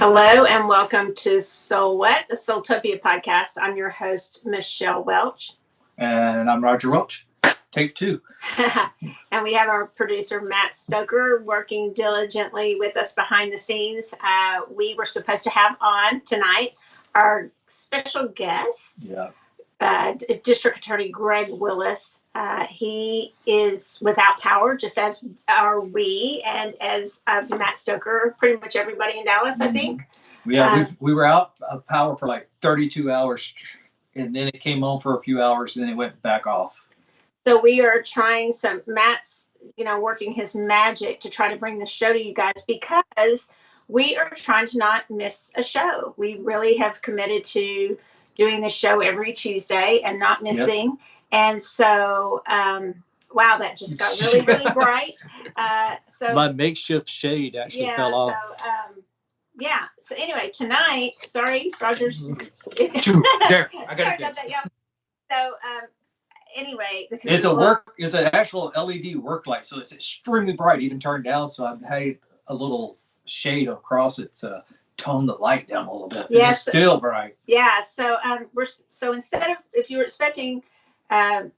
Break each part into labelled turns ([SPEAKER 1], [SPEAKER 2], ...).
[SPEAKER 1] Hello and welcome to SoulWhat, the SoulTopia podcast. I'm your host, Michelle Welch.
[SPEAKER 2] And I'm Roger Welch. Take two.
[SPEAKER 1] And we have our producer, Matt Stoker, working diligently with us behind the scenes. We were supposed to have on tonight our special guest, District Attorney Greg Willis. He is without power, just as are we, and as Matt Stoker, pretty much everybody in Dallas, I think.
[SPEAKER 2] Yeah, we were out of power for like 32 hours, and then it came on for a few hours, and then it went back off.
[SPEAKER 1] So we are trying Matt's, working his magic to try to bring the show to you guys, because we are trying to not miss a show. We really have committed to doing the show every Tuesday and not missing. Yep. And so, wow, that just got really, really bright. So
[SPEAKER 2] my makeshift shade actually fell off.
[SPEAKER 1] So anyway, tonight, sorry, Rogers.
[SPEAKER 2] There, I got it.
[SPEAKER 1] So, anyway,
[SPEAKER 2] it's an actual LED work light, so it's extremely bright, even turned down. So I've had a little shade across it to tone the light down a little bit.
[SPEAKER 1] Yes,
[SPEAKER 2] it's still bright.
[SPEAKER 1] Yeah. So instead of, if you were expecting, I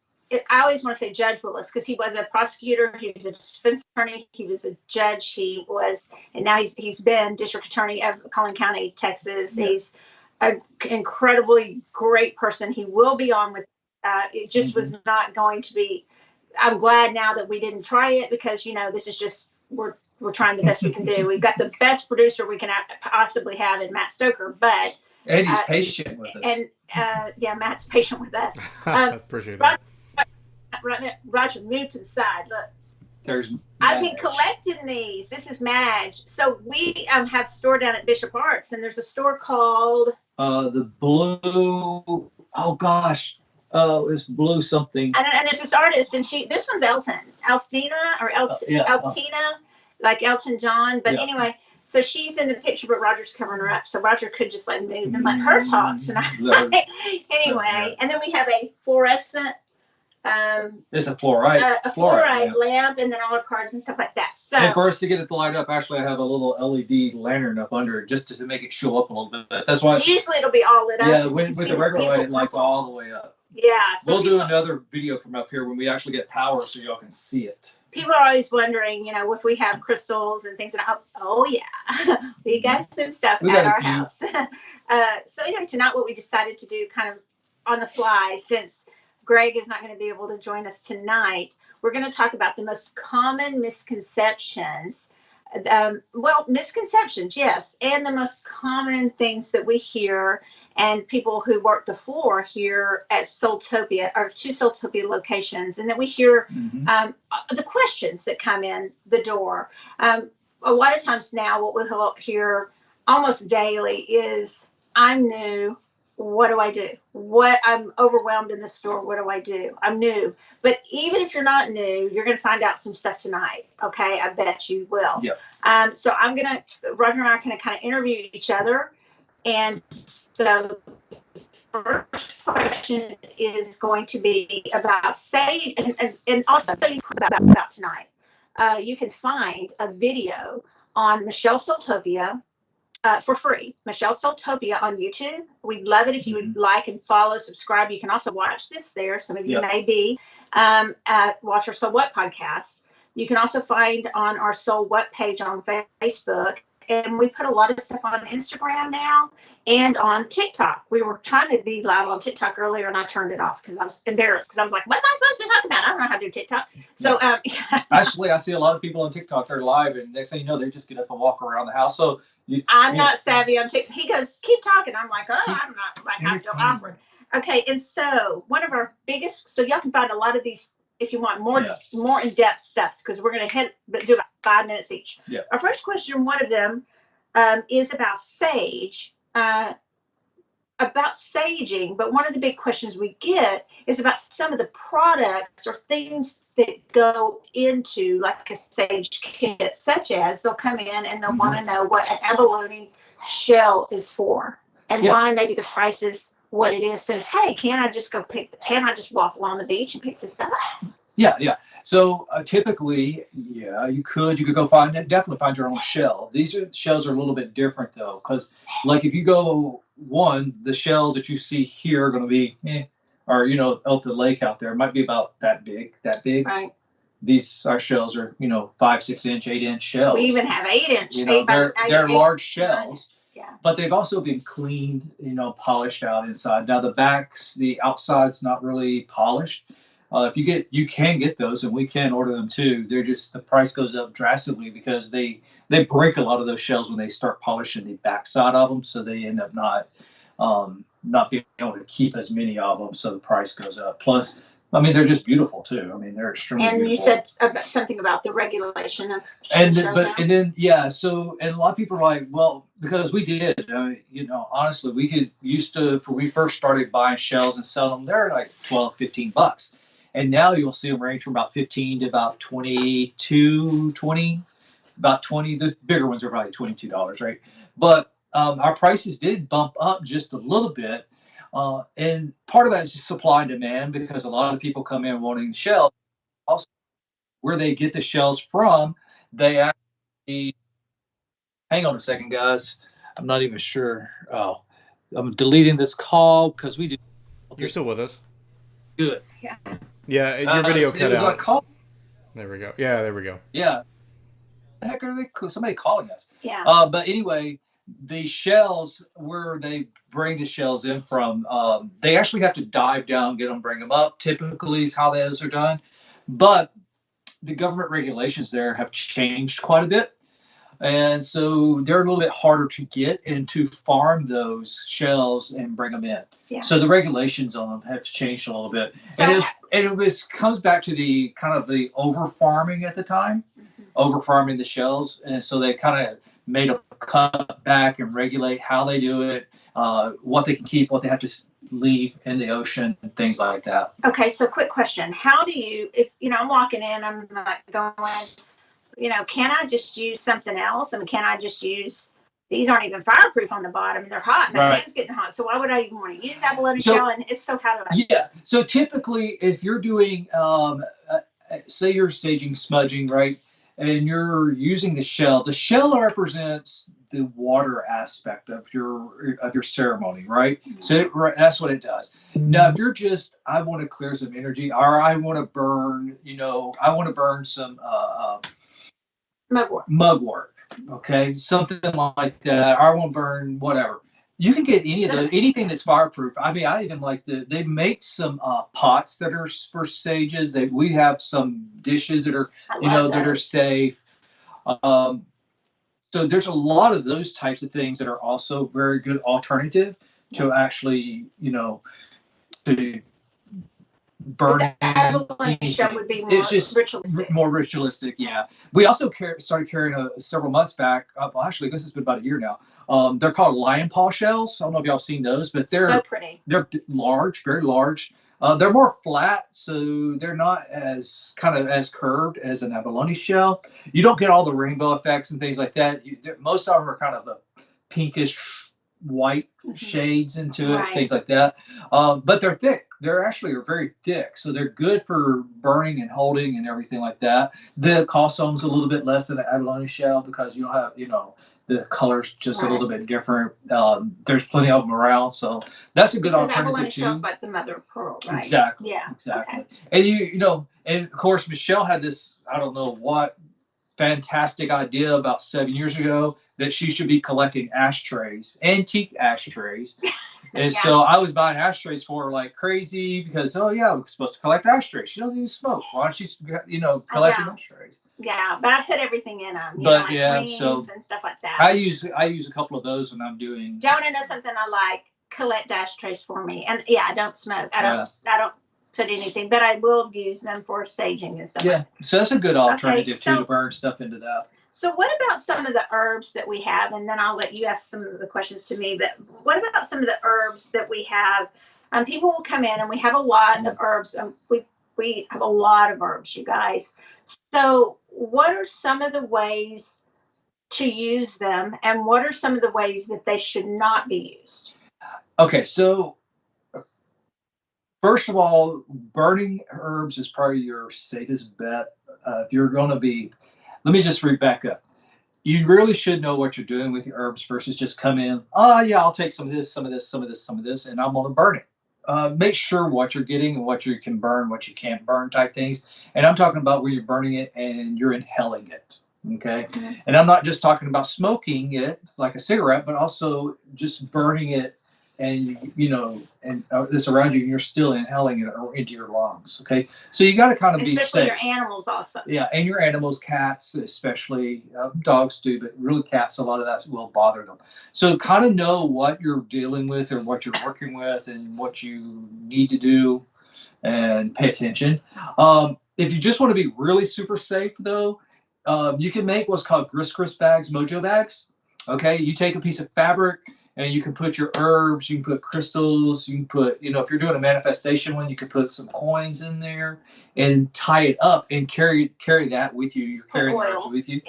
[SPEAKER 1] always want to say Judge Willis, because he was a prosecutor, he was a defense attorney, he was a judge, and now he's been district attorney of Collin County, Texas. Yeah. He's an incredibly great person. He will be on with. It just was not going to be. I'm glad now that we didn't try it, because this is just we're trying the best we can do. We've got the best producer we can possibly have in Matt Stoker, but
[SPEAKER 2] and he's patient with us.
[SPEAKER 1] And Matt's patient with us.
[SPEAKER 3] Appreciate that.
[SPEAKER 1] Roger, move to the side. Look, I've been collecting these. This is Madge. So we have a store down at Bishop Arts, and there's a store called
[SPEAKER 2] the Blue. Oh gosh. It's Blue something.
[SPEAKER 1] And there's this artist, and this one's Alfina or Altina, like Elton John. But anyway, so she's in the picture, but Roger's covering her up. So Roger could just move and let her talk tonight. Anyway, and then we have a fluorescent.
[SPEAKER 2] It's a fluoride.
[SPEAKER 1] A fluoride lamp, and then all our cards and stuff like that. So,
[SPEAKER 2] and for us to get it to light up, actually, I have a little LED lantern up under it just to make it show up a little bit. That's why.
[SPEAKER 1] Usually it'll be all lit up.
[SPEAKER 2] Yeah, with the regular light, it lights all the way up.
[SPEAKER 1] Yeah.
[SPEAKER 2] We'll do another video from up here when we actually get power, so y'all can see it.
[SPEAKER 1] People are always wondering, if we have crystals and things. And we got some stuff at our house. So anyway, tonight what we decided to do, kind of on the fly, since Greg is not going to be able to join us tonight, we're going to talk about the most common misconceptions. Misconceptions, yes, and the most common things that we hear, and people who work the floor here at SoulTopia, or two SoulTopia locations, and that we hear the questions that come in the door. A lot of times now, what we'll hear almost daily is, "I'm new. What do I do? I'm overwhelmed in the store. What do I do? I'm new." But even if you're not new, you're going to find out some stuff tonight. Okay. I bet you will.
[SPEAKER 2] Yeah.
[SPEAKER 1] So Roger and I are going to kind of interview each other. And so the first question is going to be about sage, and also about tonight. You can find a video on Michelle SoulTopia, for free. Michelle SoulTopia on YouTube. We'd love it if you would like and follow, subscribe. You can also watch this there. Some of you may be watch our SoulWhat podcast. You can also find on our SoulWhat page on Facebook. And we put a lot of stuff on Instagram now and on TikTok. We were trying to be live on TikTok earlier, and I turned it off because I was embarrassed, because I was like, what am I supposed to talk about? I don't know how to do TikTok. So
[SPEAKER 2] actually, I see a lot of people on TikTok, they're live, and next thing you know, they just get up and walk around the house. So
[SPEAKER 1] I'm not savvy on TikTok. He goes, keep talking. I'm like, I'm not, like, I feel awkward. Okay, and so one of our biggest, so y'all can find a lot of these if you want more in-depth stuff, because we're going to do about 5 minutes each.
[SPEAKER 2] Yeah.
[SPEAKER 1] Our first question, one of them, is about sage, about saging. But one of the big questions we get is about some of the products or things that go into like a sage kit, such as they'll come in and they'll want to know what an abalone shell is for, and why maybe the price is what it is. Says, hey, can I just walk along the beach and pick this up?
[SPEAKER 2] Yeah. So typically, yeah, you could go definitely find your own shell. Shells are a little bit different though, because like if you go the shells that you see here are going to be, or out the lake out there might be about that big.
[SPEAKER 1] Right.
[SPEAKER 2] Our shells are 5, 6 inch, 8 inch shells.
[SPEAKER 1] We even have 8 inch.
[SPEAKER 2] They're large shells.
[SPEAKER 1] Yeah.
[SPEAKER 2] But they've also been cleaned, polished out inside. Now the outside's not really polished. You can get those, and we can order them too. They're just the price goes up drastically because they break a lot of those shells when they start polishing the backside of them, so they end up not being able to keep as many of them, so the price goes up. Plus, I mean, they're just beautiful too. I mean, they're extremely beautiful.
[SPEAKER 1] And you said something about the regulation of
[SPEAKER 2] so a lot of people are like, well, because we did, honestly, when we first started buying shells and selling them, they're like $12-15. And now you'll see them range from about 15 to about 22, 20, about 20. The bigger ones are probably $22, right? But our prices did bump up just a little bit. And part of that is just supply and demand, because a lot of people come in wanting shells. Also, where they get the shells from, they actually, hang on a second, guys. I'm not even sure. Oh, I'm deleting this call because we do.
[SPEAKER 3] You're still with us.
[SPEAKER 2] Good.
[SPEAKER 3] Yeah, your video cut out.
[SPEAKER 2] A call.
[SPEAKER 3] There we go. Yeah, there we go.
[SPEAKER 2] Yeah. The heck are they? Somebody calling us.
[SPEAKER 1] Yeah.
[SPEAKER 2] But anyway, the shells, where they bring the shells in from, they actually have to dive down, get them, bring them up. Typically is how those are done. But the government regulations there have changed quite a bit. And so they're a little bit harder to get and to farm those shells and bring them in.
[SPEAKER 1] Yeah.
[SPEAKER 2] So the regulations on them have changed a little bit.
[SPEAKER 1] So,
[SPEAKER 2] and it comes back to the kind of the over farming at the time, over farming the shells. And so they kind of made a cut back and regulate how they do it, what they can keep, what they have to leave in the ocean, and things like that.
[SPEAKER 1] Okay, so quick question. How do you, if, I'm walking in, I'm not going, can I just use something else? I mean, can I just use, these aren't even fireproof on the bottom. They're hot. My hand's getting hot. So why would I even want to use abalone shell? And if so, how do I?
[SPEAKER 2] Yeah. So typically, if you're doing, say you're saging, smudging, right? And you're using the shell represents the water aspect of your ceremony, right? Mm-hmm. So that's what it does. Now, if you're just, I want to clear some energy, or I want to burn, some mugwort, okay, something like that. I want to burn whatever. You can get anything that's fireproof. I mean, I even like they make some pots that are for sages. We have some dishes that are, that are safe. So there's a lot of those types of things that are also very good alternative to actually, to burn.
[SPEAKER 1] The abalone shell would be more ritualistic.
[SPEAKER 2] More ritualistic, yeah. We also started carrying several months back. Well, actually, I guess it's been about a year now. They're called lion paw shells. I don't know if y'all seen those, but they're
[SPEAKER 1] so pretty.
[SPEAKER 2] They're large, very large. They're more flat, so they're not as curved as an abalone shell. You don't get all the rainbow effects and things like that. Most of them are kind of the pinkish white shades into it, things like that. But they're thick. They're actually very thick, so they're good for burning and holding and everything like that. The cost on them's a little bit less than an abalone shell because you don't have, the color's just a little bit different. There's plenty of them around, so that's a good alternative
[SPEAKER 1] abalone
[SPEAKER 2] too.
[SPEAKER 1] Shell's like the mother of pearl, right?
[SPEAKER 2] Exactly.
[SPEAKER 1] Yeah.
[SPEAKER 2] Exactly.
[SPEAKER 1] Okay.
[SPEAKER 2] And and of course Michelle had this, I don't know what fantastic idea about 7 years ago that she should be collecting ashtrays, antique ashtrays. And so I was buying ashtrays for her like crazy because, we're supposed to collect ashtrays. She doesn't even smoke. Why don't she, collecting ashtrays?
[SPEAKER 1] Yeah, but I put everything in them. Rings and stuff like that.
[SPEAKER 2] I use a couple of those when I'm doing.
[SPEAKER 1] Do you want to know something I like? Collect ashtrays for me. And I don't smoke. I don't put anything, but I will use them for saging and stuff.
[SPEAKER 2] Yeah, so that's a good alternative too, to burn stuff into that.
[SPEAKER 1] So what about some of the herbs that we have? And then I'll let you ask some of the questions to me. But what about some of the herbs that we have? People will come in and we have a lot of herbs. We have a lot of herbs, you guys. So what are some of the ways to use them? And what are some of the ways that they should not be used?
[SPEAKER 2] Okay, so first of all, burning herbs is probably your safest bet. If you're going to be, let me just read back up. You really should know what you're doing with your herbs versus just come in, oh yeah, I'll take some of this, some of this, some of this, some of this, and I'm going to burn it. Make sure what you're getting and what you can burn, what you can't burn type things. And I'm talking about where you're burning it and you're inhaling it. Okay. Mm-hmm. And I'm not just talking about smoking it like a cigarette, but also just burning it and, and this around you, and you're still inhaling it into your lungs. Okay. So you got to kind of be safe.
[SPEAKER 1] Especially your animals also.
[SPEAKER 2] Yeah. And your animals, cats, especially dogs do, but really cats, a lot of that will bother them. So kind of know what you're dealing with or what you're working with and what you need to do and pay attention. If you just want to be really super safe though, you can make what's called grist bags, mojo bags. Okay. You take a piece of fabric, and you can put your herbs, you can put crystals, you can put, if you're doing a manifestation one, you can put some coins in there and tie it up and carry that with you. You're carrying the herbs with you.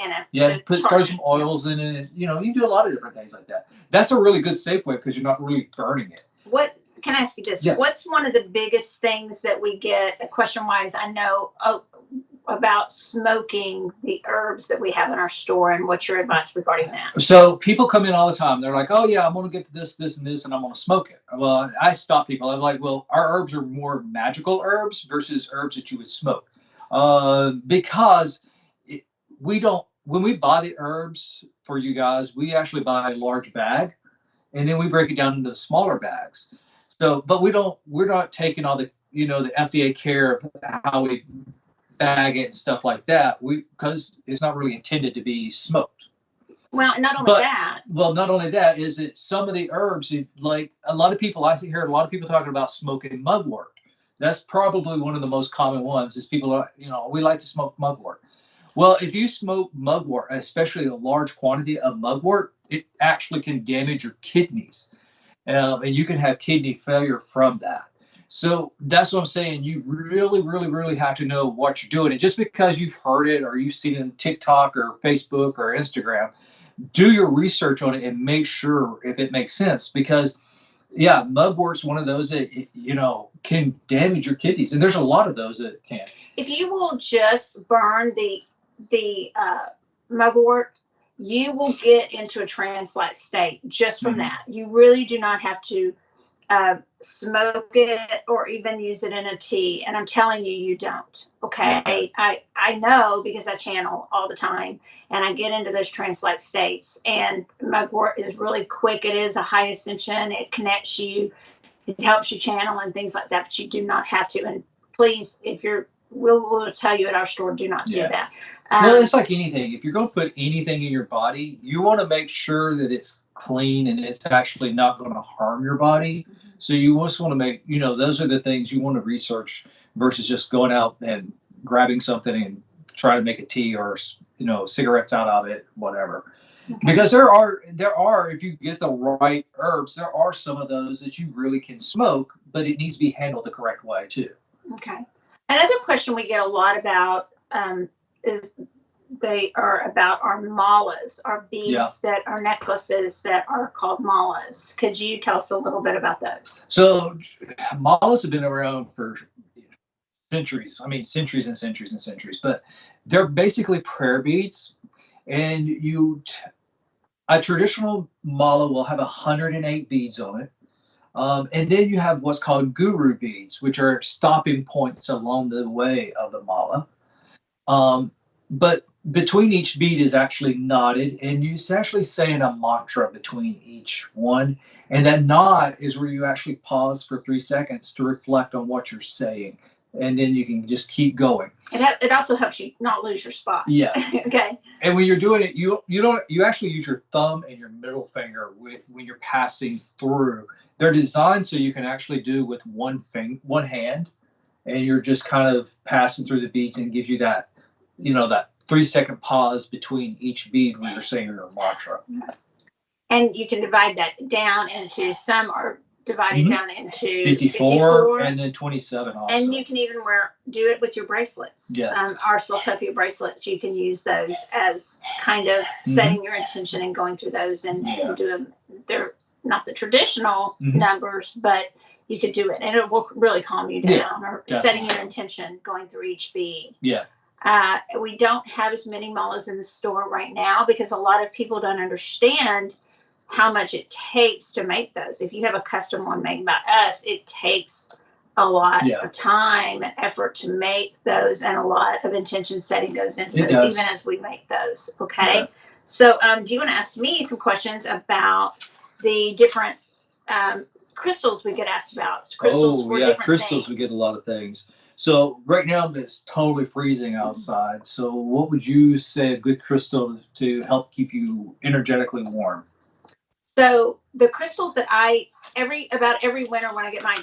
[SPEAKER 2] Throw some oils in it. You can do a lot of different things like that. That's a really good safe way because you're not really burning it.
[SPEAKER 1] What can I ask you this? Yeah. What's one of the biggest things that we get question-wise? I know about smoking the herbs that we have in our store, and what's your advice regarding that?
[SPEAKER 2] So people come in all the time. They're like, oh yeah, I'm going to get to this, and this, and I'm going to smoke it. Well, I stop people. I'm like, well, our herbs are more magical herbs versus herbs that you would smoke. Because when we buy the herbs for you guys, we actually buy a large bag, and then we break it down into the smaller bags. So, but we're not taking all the, the FDA care of how we bag it and stuff like that, because it's not really intended to be smoked.
[SPEAKER 1] Well, not only that is that some of the herbs, like a lot of people, I hear a lot of people talking about smoking mugwort. That's probably one of the most common ones. Is people we like to smoke mugwort. Well, if you smoke mugwort, especially a large quantity of mugwort, it actually can damage your kidneys, and you can have kidney failure from that. So that's what I'm saying. You really, really, really have to know what you're doing. And just because you've heard it or you've seen it on TikTok or Facebook or Instagram, do your research on it and make sure if it makes sense. Because, yeah, mugwort's one of those that, can damage your kidneys. And there's a lot of those that can. If you will just burn the mugwort, you will get into a trance-like state just from that. You really do not have to smoke it or even use it in a tea, and I'm telling you, you don't. Okay, I know because I channel all the time, and I get into those trance-like states. And mugwort is really quick. It is a high ascension. It connects you. It helps you channel and things like that. But you do not have to. And please, if we'll tell you at our store, do not do that.
[SPEAKER 2] Well, it's like anything. If you're going to put anything in your body, you want to make sure that it's clean and it's actually not going to harm your body. So you just want to make, those are the things you want to research versus just going out and grabbing something and try to make a tea or, cigarettes out of it, whatever. Okay. Because there are, if you get the right herbs, there are some of those that you really can smoke, but it needs to be handled the correct way too.
[SPEAKER 1] Okay. Another question we get a lot about is they are about our malas, our beads that are necklaces that are called malas. Could you tell us a little bit about those?
[SPEAKER 2] So malas have been around for centuries. I mean, centuries and centuries and centuries, but they're basically prayer beads. And a traditional mala will have 108 beads on it. And then you have what's called guru beads, which are stopping points along the way of the mala. But between each bead is actually knotted, and you're actually saying a mantra between each one. And that knot is where you actually pause for 3 seconds to reflect on what you're saying. And then you can just keep going.
[SPEAKER 1] It also helps you not lose your spot.
[SPEAKER 2] Yeah.
[SPEAKER 1] Okay.
[SPEAKER 2] And when you're doing it, you actually use your thumb and your middle finger when you're passing through. They're designed so you can actually do with one hand, and you're just kind of passing through the beads, and gives you that, that 3 second pause between each bead when you're saying your mantra.
[SPEAKER 1] And you can divide that down into, some are divided down into
[SPEAKER 2] 54 and then 27 also.
[SPEAKER 1] And you can even do it with your bracelets.
[SPEAKER 2] Yeah.
[SPEAKER 1] Our SoulTopia bracelets, you can use those as kind of setting your intention and going through those and do them. They're not the traditional numbers, but you could do it, and it will really calm you down.
[SPEAKER 2] Yeah,
[SPEAKER 1] or
[SPEAKER 2] definitely.
[SPEAKER 1] setting your intention going through each bead.
[SPEAKER 2] Yeah.
[SPEAKER 1] We don't have as many malas in the store right now because a lot of people don't understand how much it takes to make those. If you have a custom one made by us, it takes a lot of time and effort to make those, and a lot of intention setting goes into those, even as we make those. Okay. Yeah. So do you want to ask me some questions about the different crystals we get asked about? Crystals for different
[SPEAKER 2] crystals
[SPEAKER 1] things.
[SPEAKER 2] We get a lot of things. So right now it's totally freezing outside. So what would you say a good crystal to help keep you energetically warm?
[SPEAKER 1] So the crystals that about every winter when I get my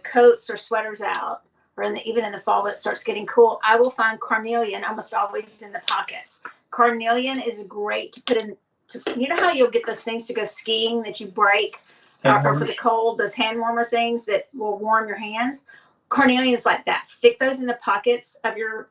[SPEAKER 1] coats or sweaters out, or even in the fall when it starts getting cool, I will find carnelian almost always in the pockets. Carnelian is great to put in. You know how you'll get those things to go skiing that you break or for the cold, those hand warmer things that will warm your hands? Carnelian is like that. Stick those in the pockets of your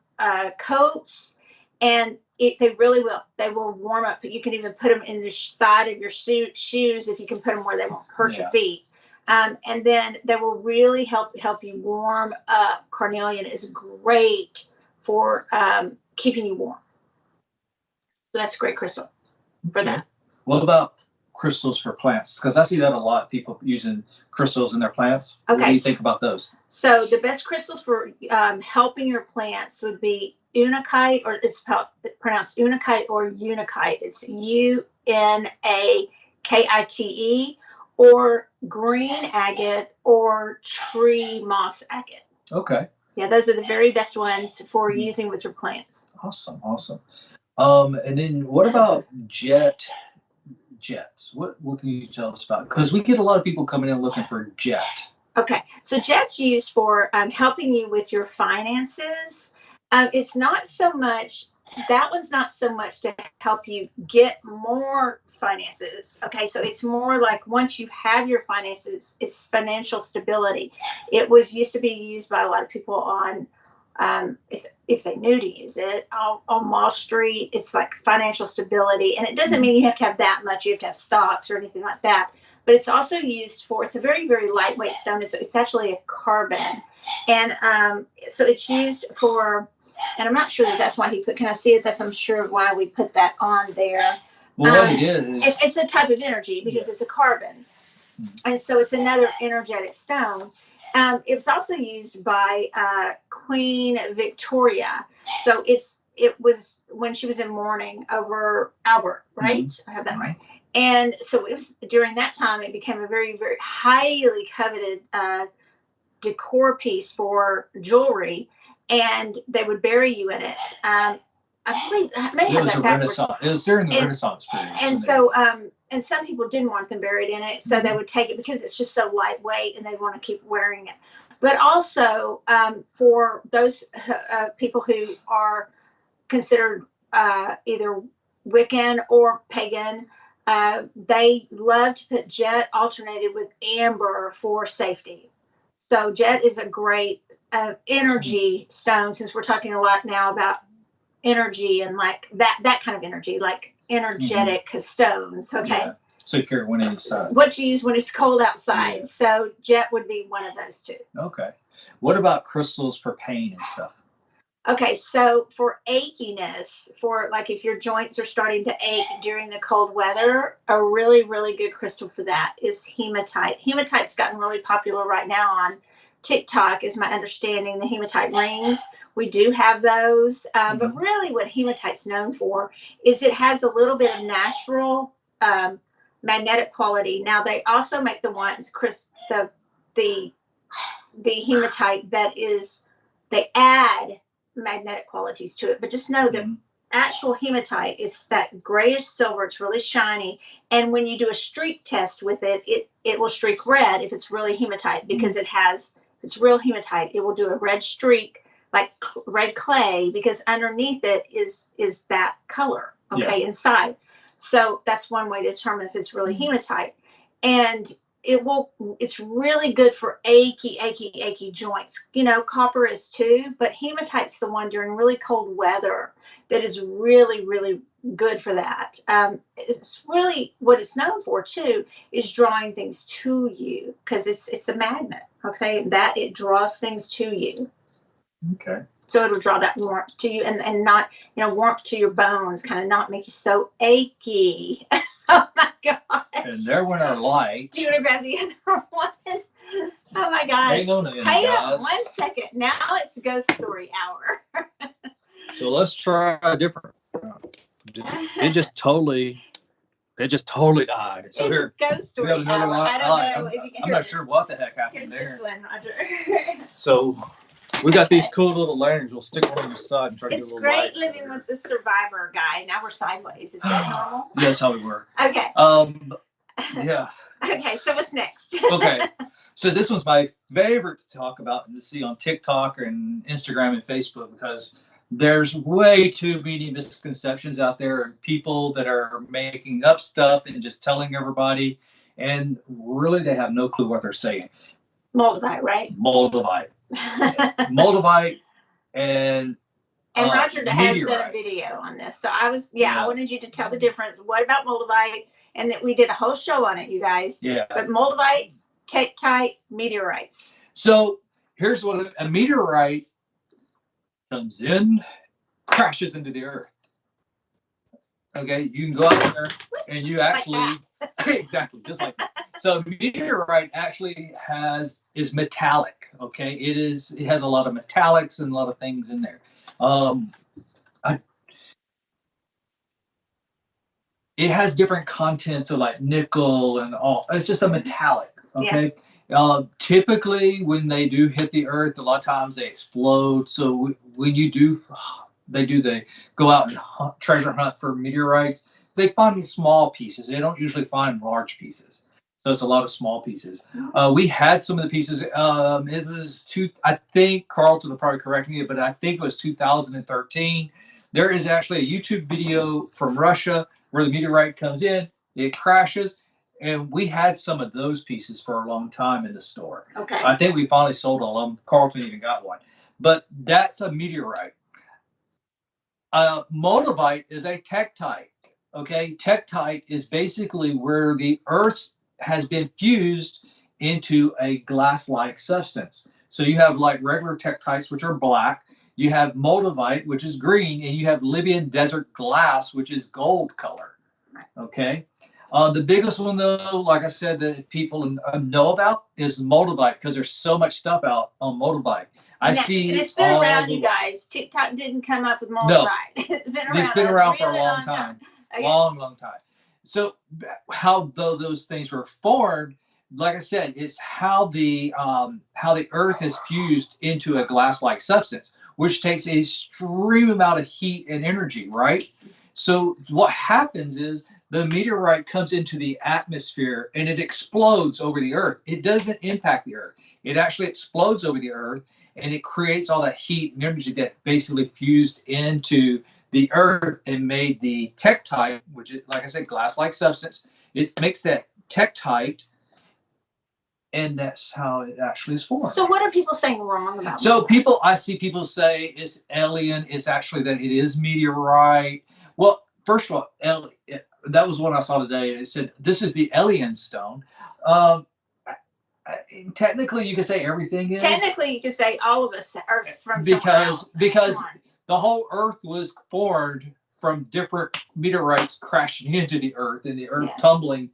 [SPEAKER 1] coats, and they really will. They will warm up. You can even put them in the side of your shoes if you can put them where they won't hurt your feet. And then they will really help you warm up. Carnelian is great for keeping you warm. So that's a great crystal for that.
[SPEAKER 2] What about crystals for plants? Because I see that a lot, people using crystals in their plants.
[SPEAKER 1] Okay.
[SPEAKER 2] What do you think about those?
[SPEAKER 1] So the best crystals for helping your plants would be unakite, or it's pronounced unakite or unikite. It's UNAKITE, or green agate, or tree moss agate.
[SPEAKER 2] Okay.
[SPEAKER 1] Yeah, those are the very best ones for using with your plants.
[SPEAKER 2] Awesome. And then what about jets? What can you tell us about? Because we get a lot of people coming in looking for jet.
[SPEAKER 1] Okay, so jet's used for helping you with your finances. It's not so much, that one's not so much to help you get more finances. Okay, so it's more like once you have your finances, it's financial stability. It was used to be used by a lot of people on, if they knew to use it, on Wall Street. It's like financial stability, and it doesn't mean you have to have that much. You have to have stocks or anything like that. But it's also used for, it's a very, very lightweight stone. It's actually a carbon. And so it's used for, and I'm not sure that's why he put, can I see it? I'm sure why we put that on there.
[SPEAKER 2] Well, what it is.
[SPEAKER 1] It's a type of energy because it's a carbon. And so it's another energetic stone. It was also used by Queen Victoria. So it was when she was in mourning over Albert, right? Mm-hmm. I have that right. And so it was during that time, it became a very, very highly coveted decor piece for jewelry, and they would bury you in it. I believe I may have that backwards.
[SPEAKER 2] It was during the Renaissance period.
[SPEAKER 1] And so, and some people didn't want them buried in it, so they would take it because it's just so lightweight, and they want to keep wearing it. But also for those people who are considered either Wiccan or pagan, they love to put jet alternated with amber for safety. So jet is a great energy stone, since we're talking a lot now about energy and like that kind of energy, like energetic stones. Okay. Yeah.
[SPEAKER 2] So you carry one inside.
[SPEAKER 1] What you use when it's cold outside. Yeah. So jet would be one of those two.
[SPEAKER 2] Okay. What about crystals for pain and stuff?
[SPEAKER 1] Okay, so for achiness, for like if your joints are starting to ache during the cold weather, a really, really good crystal for that is hematite. Hematite's gotten really popular right now on TikTok, is my understanding, the hematite rings. We do have those, but really what hematite's known for is it has a little bit of natural magnetic quality. Now they also make the ones, the hematite that is, they add magnetic qualities to it, but just know that actual hematite is that grayish silver. It's really shiny, and when you do a streak test with it, it will streak red if it's really hematite, because if it's real hematite, it will do a red streak like red clay, because underneath it is that color inside. So that's one way to determine if it's really hematite. And it's really good for achy joints. You know, copper is too, but hematite's the one during really cold weather that is really, really good for that. It's really what it's known for too is drawing things to you, because it's a magnet. Okay, that it draws things to you.
[SPEAKER 2] Okay.
[SPEAKER 1] So it'll draw that warmth to you, and not, you know, warmth to your bones, kind of not make you so achy. Oh my gosh.
[SPEAKER 2] And there went our light.
[SPEAKER 1] Do you want to grab the other one? Oh my gosh.
[SPEAKER 2] Hang on a minute,
[SPEAKER 1] Hang on
[SPEAKER 2] guys.
[SPEAKER 1] 1 second. Now it's ghost story hour.
[SPEAKER 2] So let's try a different. It just totally died. So
[SPEAKER 1] it's
[SPEAKER 2] here,
[SPEAKER 1] ghost
[SPEAKER 2] we
[SPEAKER 1] story
[SPEAKER 2] have another
[SPEAKER 1] hour.
[SPEAKER 2] one.
[SPEAKER 1] I don't know if you can
[SPEAKER 2] I'm
[SPEAKER 1] hear
[SPEAKER 2] not
[SPEAKER 1] this.
[SPEAKER 2] sure what the heck happened
[SPEAKER 1] Here's
[SPEAKER 2] there.
[SPEAKER 1] this one, Roger.
[SPEAKER 2] So we got these cool little lanterns. We'll stick one on the side and try to
[SPEAKER 1] It's
[SPEAKER 2] get a little
[SPEAKER 1] great
[SPEAKER 2] light.
[SPEAKER 1] living with the survivor guy. Now we're sideways. Is that normal?
[SPEAKER 2] That's how we work.
[SPEAKER 1] Okay.
[SPEAKER 2] Yeah.
[SPEAKER 1] Okay, so what's next?
[SPEAKER 2] Okay. So this one's my favorite to talk about and to see on TikTok and Instagram and Facebook, because there's way too many misconceptions out there and people that are making up stuff and just telling everybody, and really they have no clue what they're saying.
[SPEAKER 1] Moldavite, right?
[SPEAKER 2] Moldavite. Moldavite and
[SPEAKER 1] Roger has done a
[SPEAKER 2] meteorite.
[SPEAKER 1] video on this. So I wanted you to tell the difference. What about moldavite? And that we did a whole show on it, you guys.
[SPEAKER 2] Yeah.
[SPEAKER 1] But moldavite, tektite, meteorites.
[SPEAKER 2] So here's what a meteorite comes in, crashes into the earth. Okay, you can go out there and you actually exactly just like that. So meteorite actually is metallic. Okay, it has a lot of metallics and a lot of things in there. It has different contents of like nickel and all. It's just a metallic. Okay. Yeah. Typically, when they do hit the earth, a lot of times they explode. So when you do, they go out and treasure hunt for meteorites. They find small pieces. They don't usually find large pieces. So it's a lot of small pieces. We had some of the pieces. It was I think Carlton will probably correct me, but I think it was 2013. There is actually a YouTube video from Russia where the meteorite comes in, it crashes, and we had some of those pieces for a long time in the store.
[SPEAKER 1] Okay.
[SPEAKER 2] I think we finally sold all of them. Carlton even got one. But that's a meteorite. Moldavite is a tektite. Okay, tektite is basically where the earth has been fused into a glass-like substance. So you have like regular tektites, which are black. You have moldavite, which is green, and you have Libyan desert glass, which is gold color. Okay. The biggest one, though, like I said, that people know about is moldavite, because there's so much stuff out on moldavite. And
[SPEAKER 1] it's been around, you guys. TikTok didn't come up with moldavite.
[SPEAKER 2] No,
[SPEAKER 1] It's been around
[SPEAKER 2] for a long time. Okay. Long time. So how though those things were formed, like I said, it's how the earth is fused into a glass-like substance, which takes an extreme amount of heat and energy, right? So what happens is the meteorite comes into the atmosphere and it explodes over the earth. It doesn't impact the earth. It actually explodes over the earth, and it creates all that heat and energy that basically fused into the earth and made the tektite, which is, like I said, glass-like substance. It makes that tektite, and that's how it actually is formed.
[SPEAKER 1] So what are people saying wrong about
[SPEAKER 2] So I see people say it's alien. It's actually that it is meteorite. Well, first of all, that was what I saw today. It said, this is the alien stone. Technically, you could say everything is.
[SPEAKER 1] Technically, you could say all of us are from somewhere else.
[SPEAKER 2] Because the whole earth was formed from different meteorites crashing into the earth, and the earth tumbling,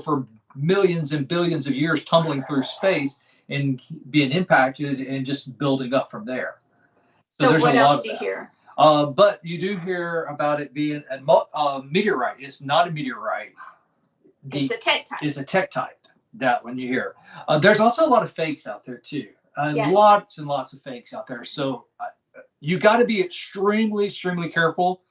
[SPEAKER 2] for millions and billions of years, tumbling through space and being impacted and just building up from there.
[SPEAKER 1] So
[SPEAKER 2] there's
[SPEAKER 1] what
[SPEAKER 2] a lot
[SPEAKER 1] else
[SPEAKER 2] of
[SPEAKER 1] do you
[SPEAKER 2] that.
[SPEAKER 1] hear?
[SPEAKER 2] But you do hear about it being a meteorite. It's not a meteorite.
[SPEAKER 1] It's a tektite.
[SPEAKER 2] It's a tektite. That one you hear. There's also a lot of fakes out there too.
[SPEAKER 1] Yes.
[SPEAKER 2] Lots and lots of fakes out there. So you got to be extremely, extremely careful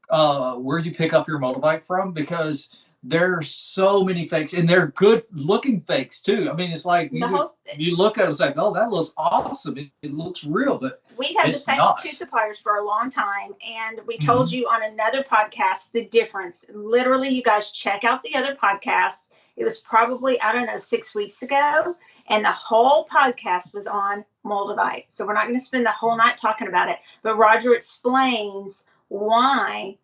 [SPEAKER 2] where you pick up your moldavite from, because there's so many fakes, and they're good looking fakes too. I mean, it's like you look at it, it's like, oh, that looks awesome. It looks real, but
[SPEAKER 1] we've had the same two suppliers for a long time, and we told you on another podcast the difference. Literally, you guys check out the other podcast. It was probably, I don't know, 6 weeks ago. And the whole podcast was on Moldavite. So we're not going to spend the whole night talking about it. But Roger explains why,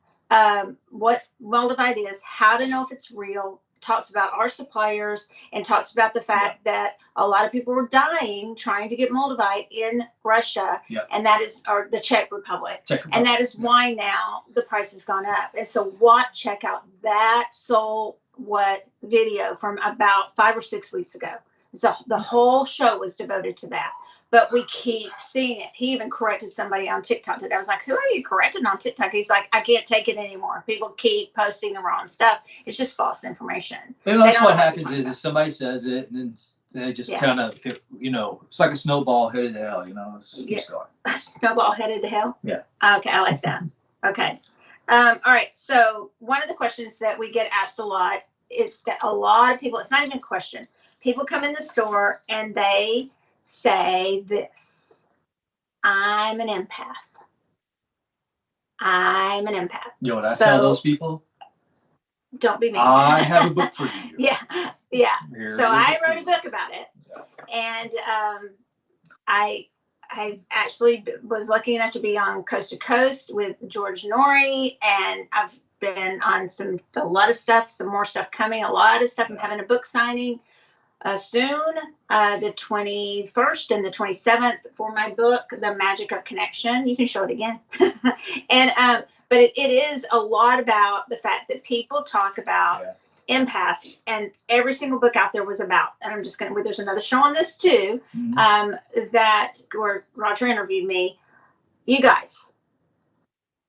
[SPEAKER 1] what Moldavite is, how to know if it's real, talks about our suppliers, and talks about the fact that a lot of people were dying trying to get Moldavite in Russia, and that is, or the Czech Republic. And that is why now the price has gone up. And so check out that SoulWhat video from about 5 or 6 weeks ago. So the whole show was devoted to that. But we keep seeing it. He even corrected somebody on TikTok today. I was like, who are you correcting on TikTok? He's like, I can't take it anymore. People keep posting the wrong stuff. It's just false information.
[SPEAKER 2] And that's what happens is somebody says it, and then they just kind of, you know, it's like a snowball headed to hell, you know. It's just keeps going.
[SPEAKER 1] A snowball headed to hell?
[SPEAKER 2] Yeah.
[SPEAKER 1] Okay, I like that. Okay. All right. So one of the questions that we get asked a lot is that a lot of people, it's not even a question. People come in the store and they say this: I'm an empath. I'm an empath.
[SPEAKER 2] You know what I tell those people?
[SPEAKER 1] Don't be mean.
[SPEAKER 2] I have a book for you.
[SPEAKER 1] Yeah. So I wrote a book about it, and I actually was lucky enough to be on Coast to Coast with George Norrie, and I've been on some more stuff coming, a lot of stuff. I'm having a book signing soon, the 21st and the 27th for my book, The Magic of Connection. You can show it again. And but it is a lot about the fact that people talk about empaths, and every single book out there was about, and I'm just gonna, there's another show on this too, that where Roger interviewed me. You guys,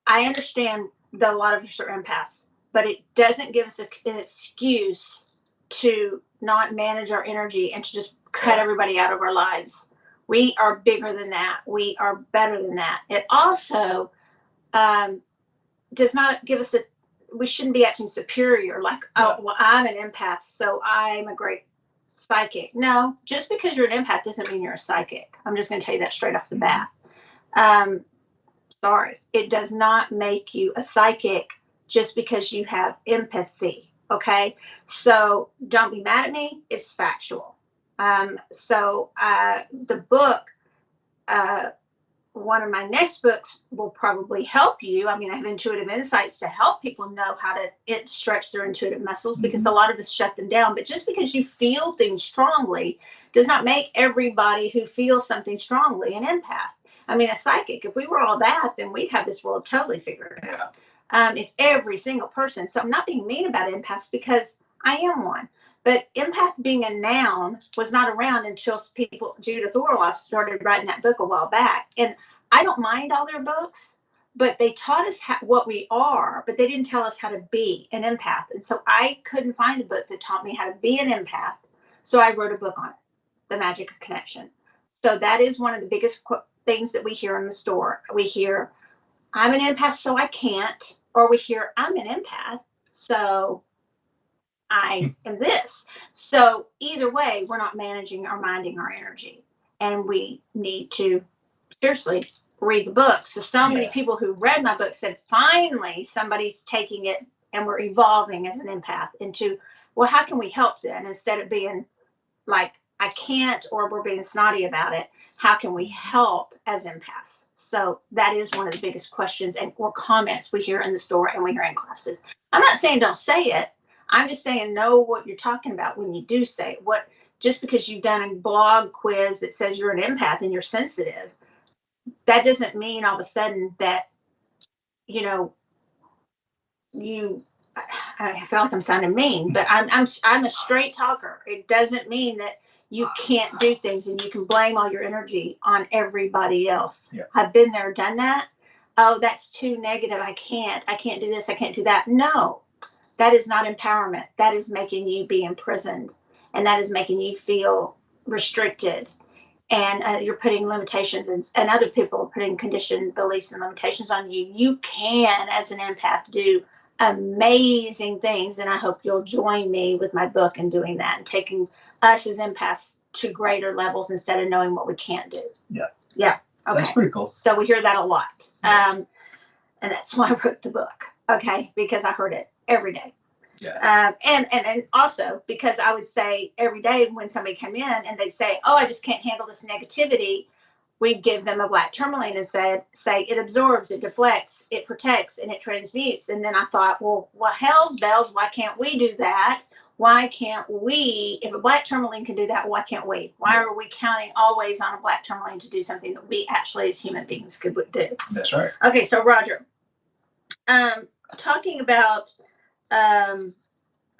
[SPEAKER 1] I understand that a lot of us are empaths, but it doesn't give us an excuse to not manage our energy and to just cut everybody out of our lives. We are bigger than that. We are better than that. It also does not give us we shouldn't be acting superior, like, oh, well, I'm an empath, so I'm a great psychic. No, just because you're an empath doesn't mean you're a psychic. I'm just going to tell you that straight off the bat. Sorry, it does not make you a psychic just because you have empathy. Okay, so don't be mad at me. It's factual. The book, one of my next books will probably help you. I mean, I have intuitive insights to help people know how to stretch their intuitive muscles, because a lot of us shut them down. But just because you feel things strongly does not make everybody who feels something strongly an empath. I mean, a psychic, if we were all that, then we'd have this world totally figured out. It's every single person. So I'm not being mean about empaths, because I am one. But empath being a noun was not around until Judith Orloff started writing that book a while back. And I don't mind all their books, but they taught us what we are, but they didn't tell us how to be an empath. And so I couldn't find a book that taught me how to be an empath. So I wrote a book on it, The Magic of Connection. So that is one of the biggest things that we hear in the store. We hear, I'm an empath, so I can't. Or we hear, I'm an empath, so I am this. So either way, we're not managing or minding our energy. And we need to seriously read the book. So many people who read my book said, finally, somebody's taking it and we're evolving as an empath into, well, how can we help then? Instead of being like, I can't, or we're being snotty about it, how can we help as empaths? So that is one of the biggest questions or comments we hear in the store and we hear in classes. I'm not saying don't say it. I'm just saying know what you're talking about when you do say it. Just because you've done a blog quiz that says you're an empath and you're sensitive, that doesn't mean all of a sudden that, you know, I feel like I'm sounding mean, but I'm a straight talker. It doesn't mean that you can't do things and you can blame all your energy on everybody else. I've been there, done that. Oh, that's too negative. I can't do this. I can't do that. No, that is not empowerment. That is making you be imprisoned, and that is making you feel restricted. And you're putting limitations and other people are putting conditioned beliefs and limitations on you. You can, as an empath, do amazing things. And I hope you'll join me with my book in doing that and taking us as empaths to greater levels instead of knowing what we can't do. Yeah. Okay.
[SPEAKER 2] That's pretty cool.
[SPEAKER 1] So we hear that a lot. And that's why I wrote the book. Okay. Because I heard it every day.
[SPEAKER 2] Yeah.
[SPEAKER 1] And also because I would say every day when somebody came in and they'd say, "Oh, I just can't handle this negativity," we'd give them a black tourmaline and say it absorbs, it deflects, it protects, and it transmutes. And then I thought, well, hell's bells, why can't we do that? Why can't we? If a black tourmaline can do that, why can't we? Why are we counting always on a black tourmaline to do something that we actually as human beings could do?
[SPEAKER 2] That's right.
[SPEAKER 1] Okay, so Roger, talking about, I'm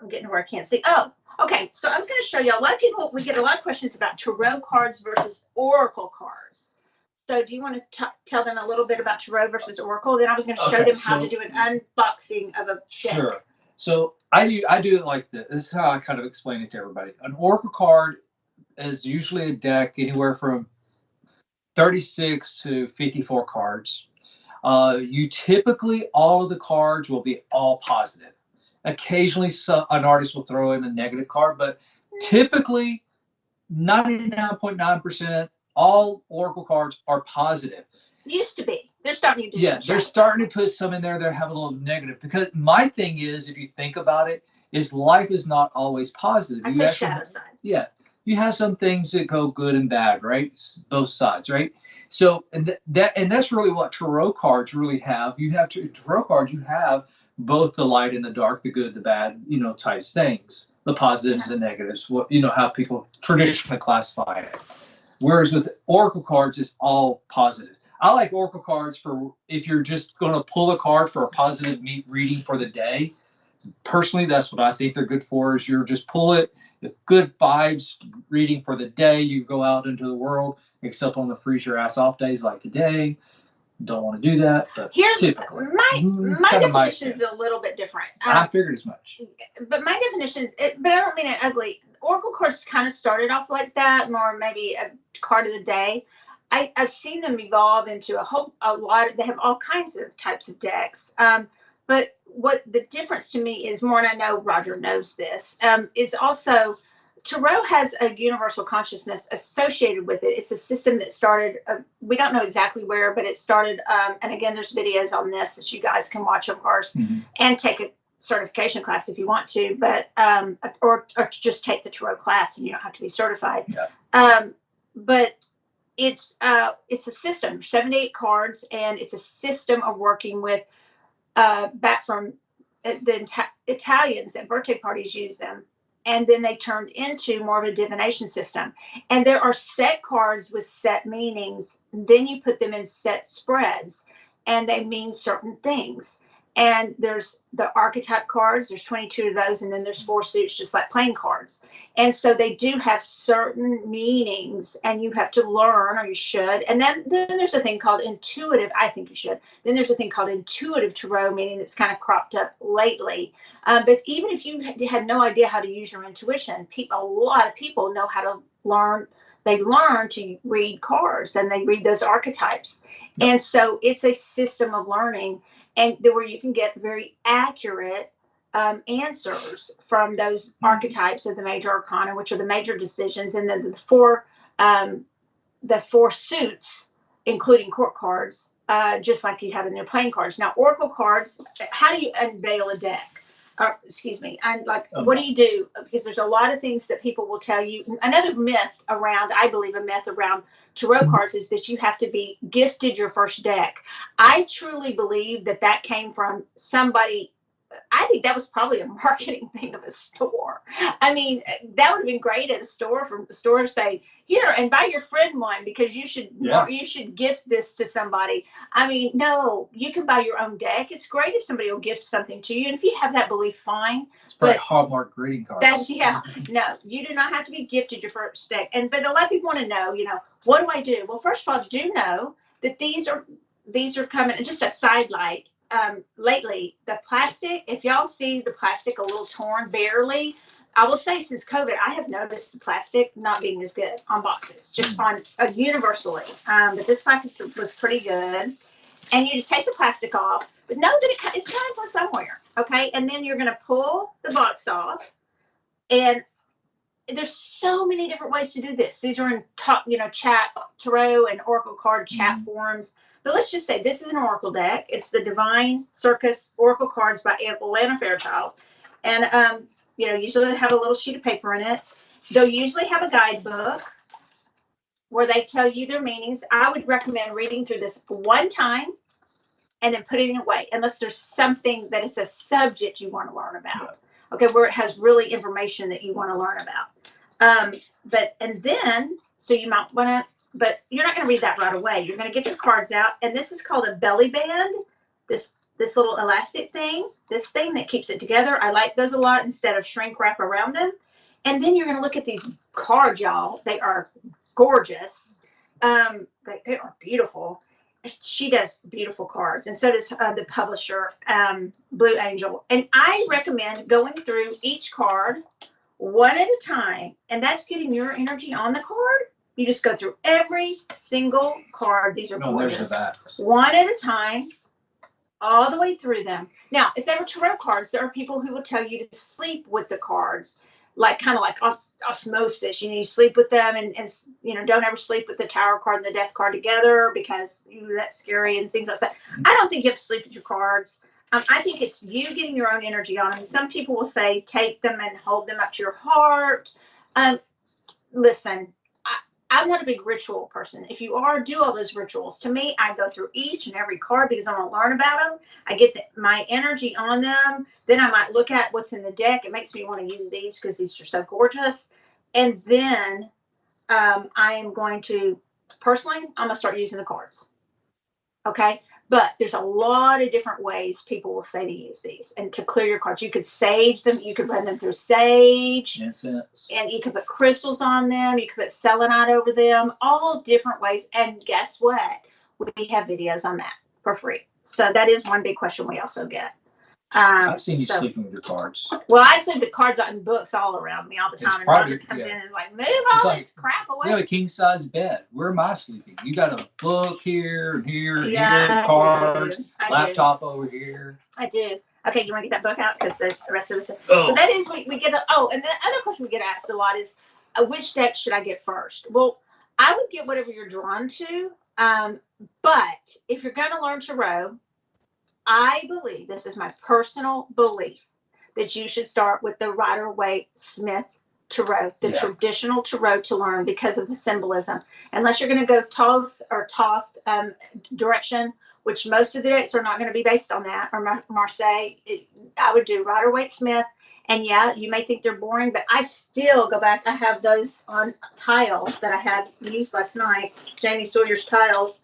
[SPEAKER 1] getting to where I can't see. Oh, okay. So I was going to show you, a lot of people, we get a lot of questions about tarot cards versus oracle cards. So do you want to tell them a little bit about tarot versus oracle? Then I was going to show them how to do an unboxing of a deck.
[SPEAKER 2] Sure. So I do it like this. This is how I kind of explain it to everybody. An oracle card is usually a deck anywhere from 36 to 54 cards. You typically, all of the cards will be all positive. Occasionally, an artist will throw in a negative card, but typically 99.9% all oracle cards are positive.
[SPEAKER 1] Used to be. They're starting to do some
[SPEAKER 2] they're starting to put some in there that have a little negative. Because my thing is, if you think about it, is life is not always positive.
[SPEAKER 1] I say shadow side.
[SPEAKER 2] Yeah. You have some things that go good and bad, right? Both sides, right? So, and that's really what tarot cards really have. You have tarot cards, you have both the light and the dark, the good, the bad, types things, the positives and negatives, what, how people traditionally classify it. Whereas with oracle cards, it's all positive. I like oracle cards for if you're just going to pull a card for a positive reading for the day. Personally, that's what I think they're good for, is you're just pull it, the good vibes reading for the day. You go out into the world, except on the freeze your ass off days like today. Don't want to do that. But
[SPEAKER 1] here's
[SPEAKER 2] typically,
[SPEAKER 1] my definition is a little bit different.
[SPEAKER 2] I figured as much.
[SPEAKER 1] But my definition is, but I don't mean it ugly. Oracle cards kind of started off like that, more maybe a card of the day. I've seen them evolve into a lot. They have all kinds of types of decks. But what the difference to me is more, and I know Roger knows this, is also tarot has a universal consciousness associated with it. It's a system that started, we don't know exactly where, but it started, and again, there's videos on this that you guys can watch, of course, and take a certification class if you want to, but or just take the tarot class and you don't have to be certified.
[SPEAKER 2] Yeah.
[SPEAKER 1] But it's a system, 78 cards, and it's a system of working with back from the Italians at birthday parties use them. And then they turned into more of a divination system. And there are set cards with set meanings. Then you put them in set spreads, and they mean certain things. And there's the archetype cards. There's 22 of those, and then there's 4 suits, just like playing cards. And so they do have certain meanings, and you have to learn, or you should. And then there's a thing called intuitive. I think you should. Then there's a thing called intuitive tarot, meaning it's kind of cropped up lately. But even if you had no idea how to use your intuition, a lot of people know how to learn. They learn to read cards, and they read those archetypes. And so it's a system of learning, and where you can get very accurate answers from those archetypes of the major arcana, which are the major decisions, and then the 4 suits, including court cards, just like you have in their playing cards. Now, oracle cards, how do you unveil a deck? Excuse me, and what do you do? Because there's a lot of things that people will tell you. Another myth around, I believe a myth around tarot cards is that you have to be gifted your first deck. I truly believe that came from somebody. I think that was probably a marketing thing of a store. I mean, that would have been great at a store, from the store to say, here, and buy your friend one, because you should gift this to somebody. I mean, no, you can buy your own deck. It's great if somebody will gift something to you. And if you have that belief, fine.
[SPEAKER 2] It's probably Hallmark greeting cards.
[SPEAKER 1] No, you do not have to be gifted your first deck. But a lot of people want to know, what do I do? Well, first of all, do know that these are coming, and just a sidelight. Lately, the plastic, if y'all see the plastic a little torn, barely, I will say since COVID, I have noticed the plastic not being as good on boxes, just on universally. But this plastic was pretty good. And you just take the plastic off, but know that it's coming from somewhere, okay? And then you're going to pull the box off. And there's so many different ways to do this. These are in chat, tarot and oracle card chat forums. But let's just say this is an oracle deck. It's the Divine Circus Oracle Cards by Atlanta Fairchild. And, usually have a little sheet of paper in it. They'll usually have a guidebook where they tell you their meanings. I would recommend reading through this one time and then putting it away, unless there's something that is a subject you want to learn about. Okay, where it has really information that you want to learn about. So you might want to, but you're not going to read that right away. You're going to get your cards out, and this is called a belly band. This little elastic thing, this thing that keeps it together. I like those a lot instead of shrink wrap around them. And then you're going to look at these cards, y'all. They are gorgeous. They are beautiful. She does beautiful cards, and so does the publisher, Blue Angel. And I recommend going through each card one at a time, and that's getting your energy on the card. You just go through every single card. These are gorgeous. One at a time, all the way through them. Now, if they were tarot cards, there are people who will tell you to sleep with the cards, kind of like osmosis. You sleep with them, and don't ever sleep with the Tower card and the Death card together, because that's scary and things like that. I don't think you have to sleep with your cards. I think it's you getting your own energy on them. Some people will say take them and hold them up to your heart. Listen, I'm not a big ritual person. If you are, do all those rituals. To me, I go through each and every card because I want to learn about them. I get my energy on them. Then I might look at what's in the deck. It makes me want to use these because these are so gorgeous. And then I am going to, personally, I'm going to start using the cards. Okay? But there's a lot of different ways people will say to use these and to clear your cards. You could sage them. You could run them through sage.
[SPEAKER 2] Incense.
[SPEAKER 1] And you could put crystals on them. You could put selenite over them. All different ways. And guess what? We have videos on that for free. So that is one big question we also get.
[SPEAKER 2] I've seen you sleeping with your cards.
[SPEAKER 1] Well, I sleep with cards in books all around me all the time. And Roger comes in and is like, move all this crap away.
[SPEAKER 2] You have a king-size bed. Where am I sleeping? You got a book here and here and
[SPEAKER 1] Yeah,
[SPEAKER 2] here, cards,
[SPEAKER 1] I
[SPEAKER 2] laptop over here.
[SPEAKER 1] I do. Okay, you want to get that book out? Because the rest of this. So that is, we get, and the other question we get asked a lot is, which deck should I get first? Well, I would get whatever you're drawn to. But if you're going to learn tarot, I believe, this is my personal belief, that you should start with the Rider-Waite-Smith tarot, the traditional tarot to learn, because of the symbolism. Unless you're going to go Thoth direction, which most of the decks are not going to be based on that, or Marseille, I would do Rider-Waite-Smith. And yeah, you may think they're boring, but I still go back. I have those on tiles that I had used last night, Jamie Sawyer's tiles,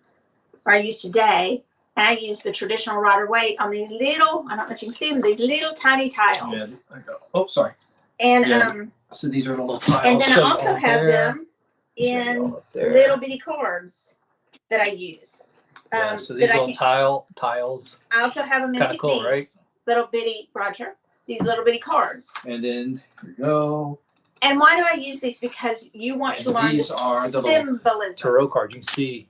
[SPEAKER 1] I used today. And I use the traditional Rider-Waite on these little, I don't know if you can see them, these little tiny tiles.
[SPEAKER 2] Yeah, I go. Oh, sorry.
[SPEAKER 1] And
[SPEAKER 2] so these are the little tiles.
[SPEAKER 1] And then I also have them in little bitty cards that I use.
[SPEAKER 2] So these little tiles.
[SPEAKER 1] I also have them in
[SPEAKER 2] kind of cool, right?
[SPEAKER 1] Little bitty, these little bitty cards.
[SPEAKER 2] And then here we go.
[SPEAKER 1] And why do I use these? Because you want to learn the symbolism.
[SPEAKER 2] Tarot cards. You can see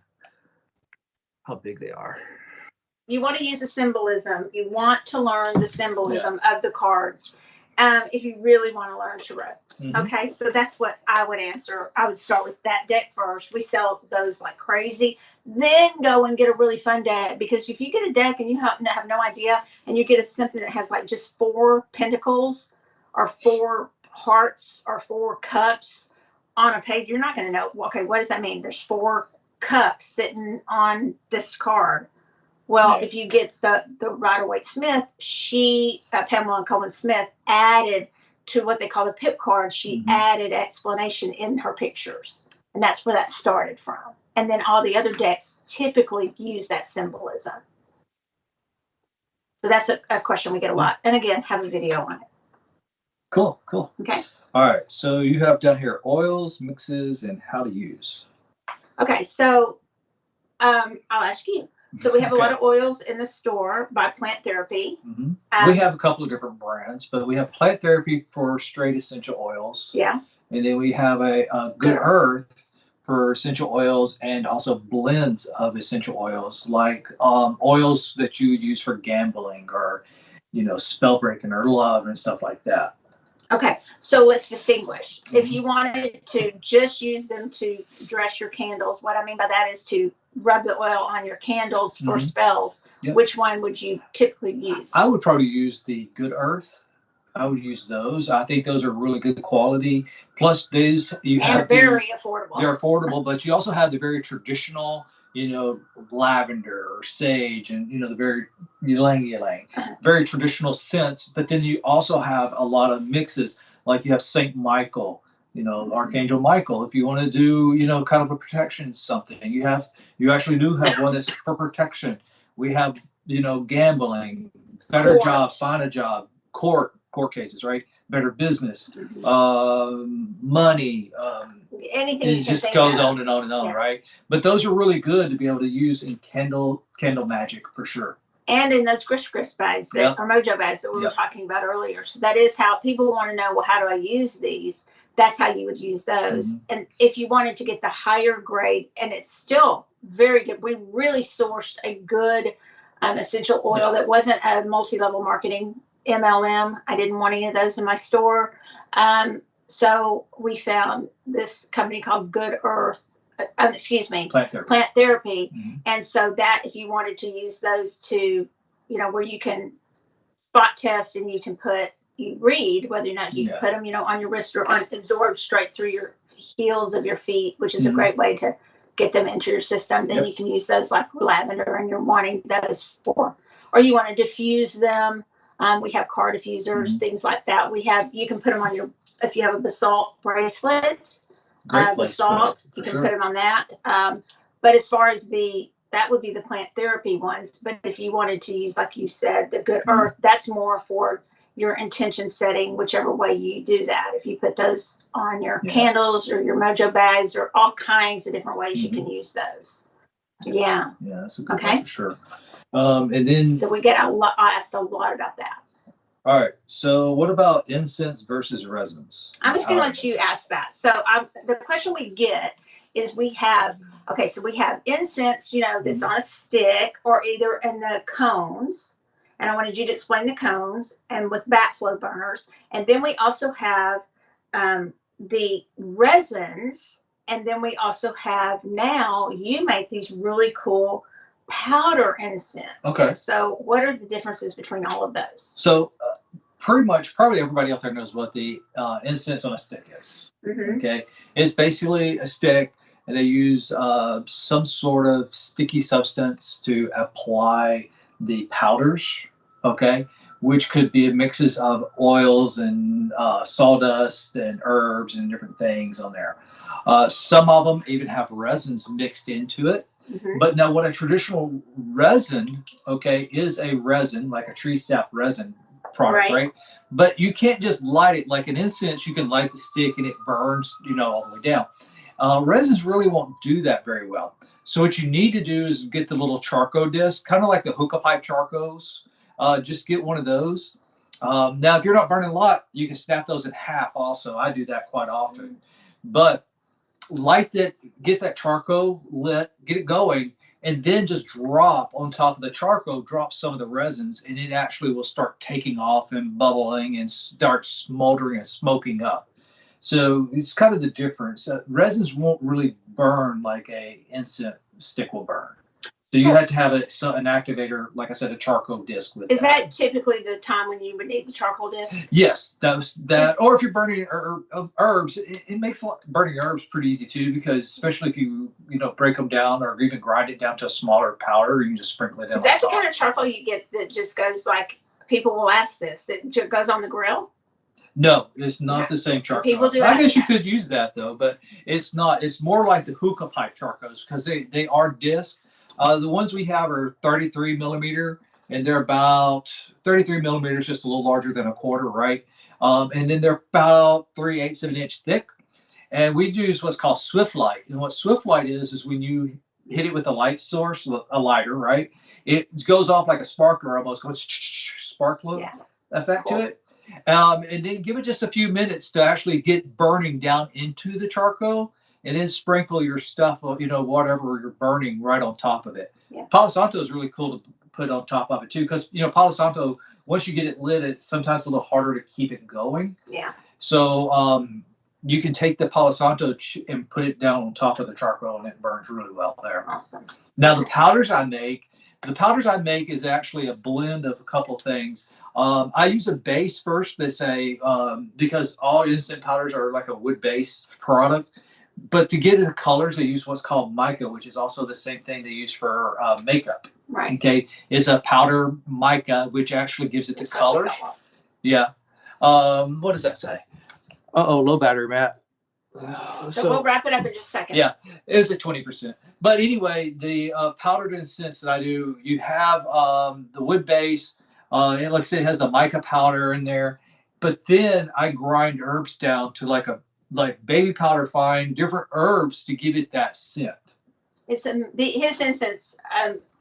[SPEAKER 2] how big they are.
[SPEAKER 1] You want to use the symbolism. You want to learn the symbolism of the cards. If you really want to learn tarot. Mm-hmm. Okay, so that's what I would answer. I would start with that deck first. We sell those like crazy. Then go and get a really fun deck, because if you get a deck and you have no idea, and you get something that has like just 4 pentacles or 4 hearts or 4 cups on a page, you're not going to know, okay, what does that mean? There's 4 cups sitting on this card. Well, if you get the Rider-Waite-Smith, Pamela Coleman Smith, added to what they call the pip card. She added explanation in her pictures. And that's where that started from. And then all the other decks typically use that symbolism. So that's a question we get a lot. And again, have a video on it.
[SPEAKER 2] Cool.
[SPEAKER 1] Okay.
[SPEAKER 2] All right. So you have down here oils, mixes, and how to use.
[SPEAKER 1] Okay. So I'll ask you. So we have a lot of oils in the store by Plant Therapy.
[SPEAKER 2] Mm-hmm. We have a couple of different brands, but we have Plant Therapy for straight essential oils.
[SPEAKER 1] Yeah.
[SPEAKER 2] And then we have a Good Earth for essential oils, and also blends of essential oils, like oils that you would use for gambling or, spell breaking or love and stuff like that.
[SPEAKER 1] Okay, so let's distinguish. If you wanted to just use them to dress your candles, what I mean by that is to rub the oil on your candles for spells. Yep. Which one would you typically use?
[SPEAKER 2] I would probably use the Good Earth I would use those. I think those are really good quality. Plus, these you
[SPEAKER 1] And
[SPEAKER 2] have
[SPEAKER 1] very affordable.
[SPEAKER 2] they're affordable, but you also have the very traditional, lavender or sage, and the very ylang ylang, very traditional scents. But then you also have a lot of mixes, like you have Saint Michael, Archangel Michael. If you want to do, kind of a protection something, you actually do have one that's for protection. We have, gambling, better
[SPEAKER 1] Court.
[SPEAKER 2] jobs, find a job, court cases, right? Better business, money.
[SPEAKER 1] Anything
[SPEAKER 2] It
[SPEAKER 1] you can
[SPEAKER 2] just
[SPEAKER 1] think
[SPEAKER 2] goes
[SPEAKER 1] of.
[SPEAKER 2] on and on and on,
[SPEAKER 1] Yeah.
[SPEAKER 2] right? But those are really good to be able to use in candle magic for sure.
[SPEAKER 1] And in those grist bags
[SPEAKER 2] Yep.
[SPEAKER 1] or mojo bags that we were
[SPEAKER 2] Yep.
[SPEAKER 1] talking about earlier. So that is how people want to know, well, how do I use these? That's how you would use those.
[SPEAKER 2] Mm-hmm.
[SPEAKER 1] And if you wanted to get the higher grade, and it's still very good, we really sourced a good essential oil that wasn't a multi-level marketing MLM. I didn't want any of those in my store. So we found this company called Good Earth. Plant Therapy.
[SPEAKER 2] Mm-hmm.
[SPEAKER 1] And so that if you wanted to use those to, where you can spot test and you can read whether or not you can put them, on your wrist or absorb straight through your heels of your feet, which is a great way to get them into your system. Then you can use those like lavender, and you're wanting those for, or you want to diffuse them. We have car diffusers, things like that. You can put them on if you have a basalt bracelet. Basalt, you can put it on that. But as far as that would be the plant therapy ones. But if you wanted to use, like you said, the Good Earth, that's more for your intention setting, whichever way you do that. If you put those on your candles or your mojo bags, or all kinds of different ways you can use those. Yeah.
[SPEAKER 2] Yeah, that's a good one for sure. And then
[SPEAKER 1] so we get I asked a lot about that.
[SPEAKER 2] All right. So what about incense versus resins?
[SPEAKER 1] I'm just going to let you ask that. So the question we get is we have incense, that's on a stick or either in the cones. And I wanted you to explain the cones and with backflow burners. And then we also have the resins. And then we also have, now you make these really cool powder incense.
[SPEAKER 2] Okay.
[SPEAKER 1] So what are the differences between all of those?
[SPEAKER 2] So pretty much, probably everybody out there knows what the incense on a stick is.
[SPEAKER 1] Mm-hmm.
[SPEAKER 2] Okay. It's basically a stick, and they use some sort of sticky substance to apply the powders. Okay. Which could be mixes of oils and sawdust and herbs and different things on there. Some of them even have resins mixed into it. Mm-hmm. But now what a traditional resin, is a resin, like a tree sap resin product, right? But you can't just light it like an incense. You can light the stick and it burns, all the way down. Resins really won't do that very well. So what you need to do is get the little charcoal disc, kind of like the hookah pipe charcoals. Just get one of those. Now, if you're not burning a lot, you can snap those in half also. I do that quite often. But light that, get that charcoal lit, get it going, and then just drop on top of the charcoal, drop some of the resins, and it actually will start taking off and bubbling and start smoldering and smoking up. So it's kind of the difference. Resins won't really burn like a incense stick will burn. So you had to have an activator, like I said, a charcoal disc with.
[SPEAKER 1] Is that typically the time when you would need the charcoal disc?
[SPEAKER 2] Yes, that. Or if you're burning herbs, it makes burning herbs pretty easy too, because especially if you break them down or even grind it down to a smaller powder, you can just sprinkle it in.
[SPEAKER 1] Is that the kind of charcoal you get that just goes like? People will ask this, that goes on the grill?
[SPEAKER 2] No, it's not the same charcoal.
[SPEAKER 1] People do.
[SPEAKER 2] I guess you could use that though, but it's not. It's more like the hookah pipe charcoals because they are discs. The ones we have are 33 millimeter, and they're about 33 millimeters, just a little larger than a quarter, right? And then they're about 3/8 of an inch thick. And we use what's called Swift Light. And what Swift Light is when you hit it with a light source, a lighter, right? It goes off like a sparkler, almost goes sparkler effect to it. And then give it just a few minutes to actually get burning down into the charcoal. And then sprinkle your stuff, whatever you're burning right on top of it. Yeah. Palo Santo is really cool to put on top of it too, because Palo Santo, once you get it lit, it's sometimes a little harder to keep it going.
[SPEAKER 1] Yeah.
[SPEAKER 2] So you can take the Palo Santo and put it down on top of the charcoal, and it burns really well there.
[SPEAKER 1] Awesome.
[SPEAKER 2] Now the powders I make is actually a blend of a couple things. I use a base first that's because all instant powders are like a wood-based product. But to get the colors, they use what's called mica, which is also the same thing they use for makeup.
[SPEAKER 1] Right.
[SPEAKER 2] Okay, is a powder mica, which actually gives it the colors. Yeah. What does that say? Low battery, Matt.
[SPEAKER 1] So we'll wrap it up in just a second.
[SPEAKER 2] Yeah, it was at 20%. But anyway, the powdered incense that I do, you have the wood base. And like I said, it has the mica powder in there. But then I grind herbs down to like baby powder fine, different herbs to give it that scent.
[SPEAKER 1] It's his incense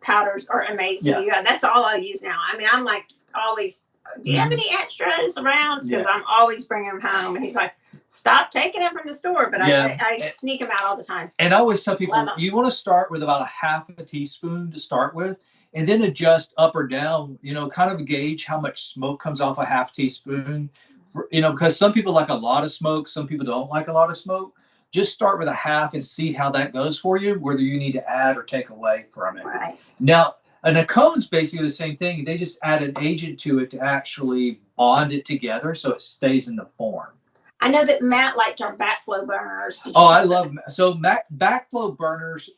[SPEAKER 1] powders are amazing.
[SPEAKER 2] Yeah.
[SPEAKER 1] That's all I use now. I mean, I'm like always, do you have any extras around? Because I'm always bringing them home. And he's like, stop taking them from the store. But I sneak them out all the time.
[SPEAKER 2] And I always tell people, you want to start with about a half of a teaspoon to start with, and then adjust up or down, kind of gauge how much smoke comes off a half teaspoon. Because some people like a lot of smoke, some people don't like a lot of smoke. Just start with a half and see how that goes for you, whether you need to add or take away from it.
[SPEAKER 1] Right.
[SPEAKER 2] Now, and a cone's basically the same thing. They just add an agent to it to actually bond it together so it stays in the form.
[SPEAKER 1] I know that Matt liked our backflow burners.
[SPEAKER 2] I love backflow burners.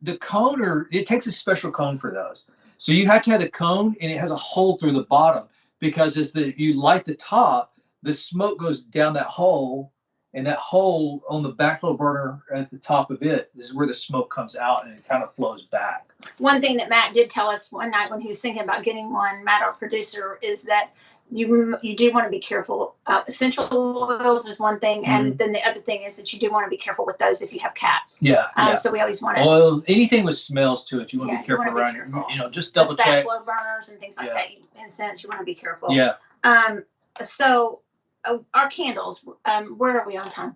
[SPEAKER 2] The cone, it takes a special cone for those. So you have to have the cone, and it has a hole through the bottom, because as you light the top, the smoke goes down that hole, and that hole on the backflow burner at the top of it is where the smoke comes out and it kind of flows back.
[SPEAKER 1] One thing that Matt did tell us one night when he was thinking about getting one, Matt, our producer, is that you do want to be careful. Essential oils is one thing, and then the other thing is that you do want to be careful with those if you have cats.
[SPEAKER 2] Yeah.
[SPEAKER 1] So we always want to.
[SPEAKER 2] Oil, anything with smells to it, you want to be careful around your, just double check.
[SPEAKER 1] Backflow burners and things like that, incense, you want to be careful.
[SPEAKER 2] Yeah.
[SPEAKER 1] So our candles, where are we on time?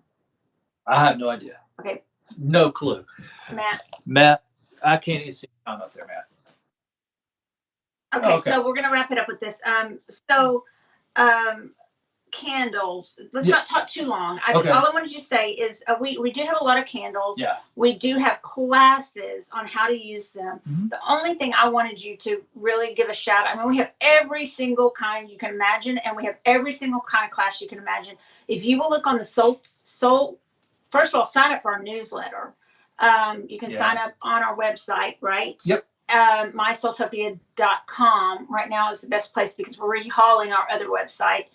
[SPEAKER 2] I have no idea.
[SPEAKER 1] Okay.
[SPEAKER 2] No clue.
[SPEAKER 1] Matt,
[SPEAKER 2] I can't even see time up there, Matt.
[SPEAKER 1] Okay, so we're gonna wrap it up with this. Candles. Let's not talk too long. All I wanted to say is we do have a lot of candles.
[SPEAKER 2] Yeah.
[SPEAKER 1] We do have classes on how to use them.
[SPEAKER 2] Mm-hmm.
[SPEAKER 1] The only thing I wanted you to really give a shout out. I mean, we have every single kind you can imagine, and we have every single kind of class you can imagine. If you will look on the Soul, first of all, sign up for our newsletter. You can sign up on our website, right?
[SPEAKER 2] Yep.
[SPEAKER 1] MySoulTopia.com right now is the best place because we're rehauling our other website.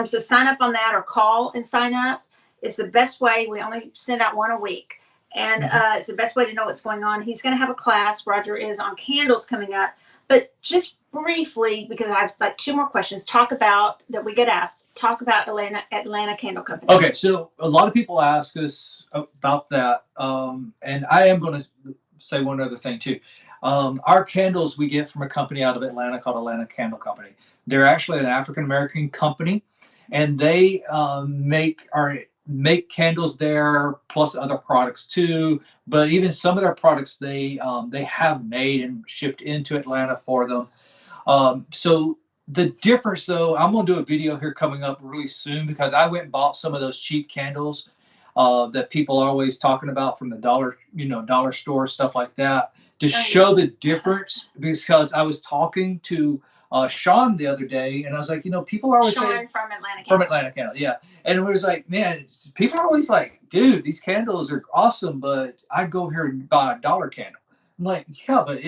[SPEAKER 1] So sign up on that or call and sign up. It's the best way. We only send out one a week. And it's the best way to know what's going on. He's going to have a class, Roger is, on candles coming up. But just briefly, because I have like 2 more questions, talk about Atlanta Candle Company.
[SPEAKER 2] Okay, so a lot of people ask us about that. And I am going to say one other thing too. Our candles we get from a company out of Atlanta called Atlanta Candle Company. They're actually an African-American company, and they make candles there plus other products too. But even some of their products they have made and shipped into Atlanta for them. So the difference though, I'm going to do a video here coming up really soon because I went and bought some of those cheap candles that people are always talking about from the dollar store, stuff like that, to show the difference, because I was talking to Sean the other day, and I was like, people are always saying
[SPEAKER 1] from Atlanta Candle.
[SPEAKER 2] From Atlanta Candle, yeah. And it was like, man, people are always like, dude, these candles are awesome, but I go here and buy a dollar candle. I'm like, yeah, but